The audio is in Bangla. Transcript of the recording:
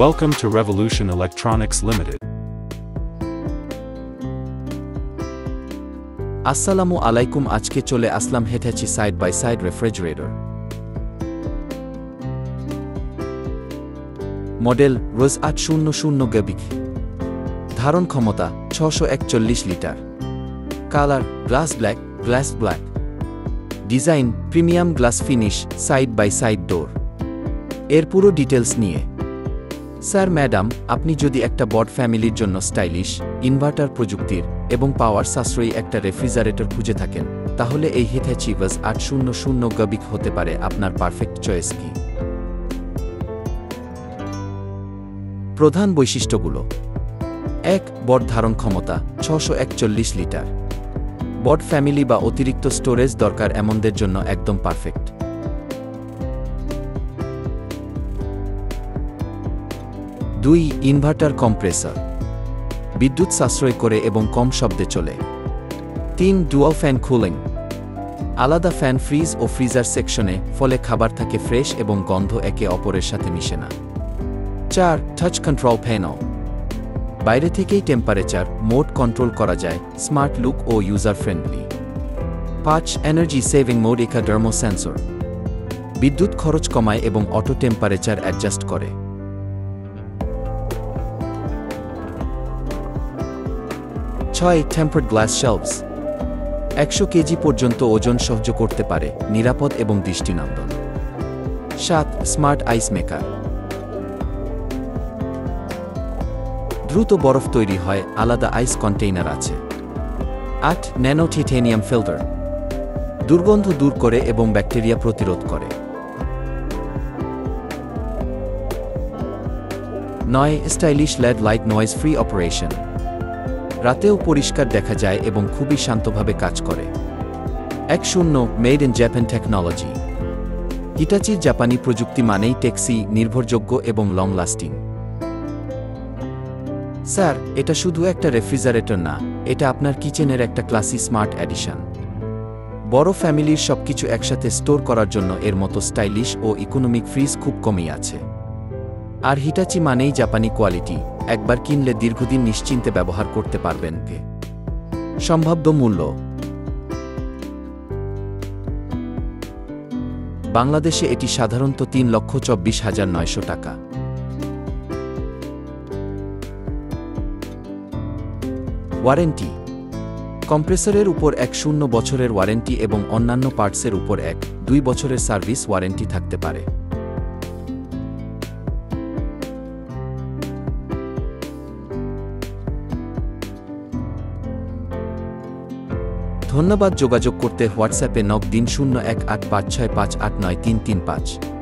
Welcome to Revolution Electronics Limited. আসসালামু আলাইকুম আজকে চলে আসলাম Hitachi side by side refrigerator model রোজ 800 গবিক ধারণ ক্ষমতা 641 litre colour glass black design premium glass finish side by side door এর পুরো ডিটেলস নিয়ে স্যার ম্যাডাম আপনি যদি একটা বড় ফ্যামিলির জন্য স্টাইলিশ ইনভার্টার প্রযুক্তির এবং পাওয়ার সাশ্রয়ী একটা রেফ্রিজারেটর খুঁজে থাকেন তাহলে এই Hitachi রোজ 800 গবিক হতে পারে আপনার পারফেক্ট চয়েস কি প্রধান বৈশিষ্ট্যগুলো 1 বড় ধারণ ক্ষমতা 641 লিটার বড় ফ্যামিলি বা অতিরিক্ত স্টোরেজ দরকার এমনদের জন্য একদম পারফেক্ট 2 ইনভার্টার কম্প্রেসর বিদ্যুৎ সাশ্রয় করে এবং কম শব্দে চলে 3 ডুয়াল ফ্যান কুলিং আলাদা ফ্যান ফ্রিজ ও ফ্রিজার সেকশনে ফলে খাবার থাকে ফ্রেশ এবং গন্ধ একে অপরের সাথে মিশে না 4 টাচ কন্ট্রোল প্যানেল বাইরে থেকেই টেম্পারেচার মোড কন্ট্রোল করা যায় স্মার্ট লুক ও user friendly 5 energy saving mode thermo sensor বিদ্যুৎ খরচ কমায় এবং অটো টেম্পারেচার অ্যাডজাস্ট করে 6 টেম্পারড গ্লাস শেলভস 100 কেজি পর্যন্ত ওজন সহ্য করতে পারে নিরাপদ এবং দৃষ্টিনন্দন 7 স্মার্ট আইস মেকার দ্রুত বরফ তৈরি হয় আলাদা আইস কন্টেইনার আছে 8 ন্যানো টাইটানিয়াম ফিল্টার দুর্গন্ধ দূর করে এবং ব্যাকটেরিয়া প্রতিরোধ করে 9 stylish LED light noise free operation রাতেও পরিষ্কার দেখা যায় এবং খুবই শান্তভাবে কাজ করে 10 মেড ইন জাপান টেকনোলজি হিটাচির জাপানি প্রযুক্তি মানেই টেকসি নির্ভরযোগ্য এবং লং লাস্টিং স্যার এটা শুধু একটা রেফ্রিজারেটর না এটা আপনার কিচেনের একটা ক্লাসি স্মার্ট এডিশন বড় ফ্যামিলির সবকিছু একসাথে স্টোর করার জন্য এর মতো স্টাইলিশ ও ইকোনমিক ফ্রিজ খুব কমই আছে আর হিটাচি মানেই জাপানি কোয়ালিটি একবার কিনলে দীর্ঘদিন নিশ্চিন্তে ব্যবহার করতে পারবেন সম্ভাব্য মূল্য বাংলাদেশে এটি সাধারণত 3,24,900 টাকা ওয়ারেন্টি কম্প্রেসরের উপর 10 বছরের ওয়ারেন্টি এবং অন্যান্য পার্টসের উপর 1-2 বছরের সার্ভিস ওয়ারেন্টি থাকতে পারে ধন্যবাদ যোগাযোগ করতে হোয়াটসঅ্যাপে নক দিন 018565893335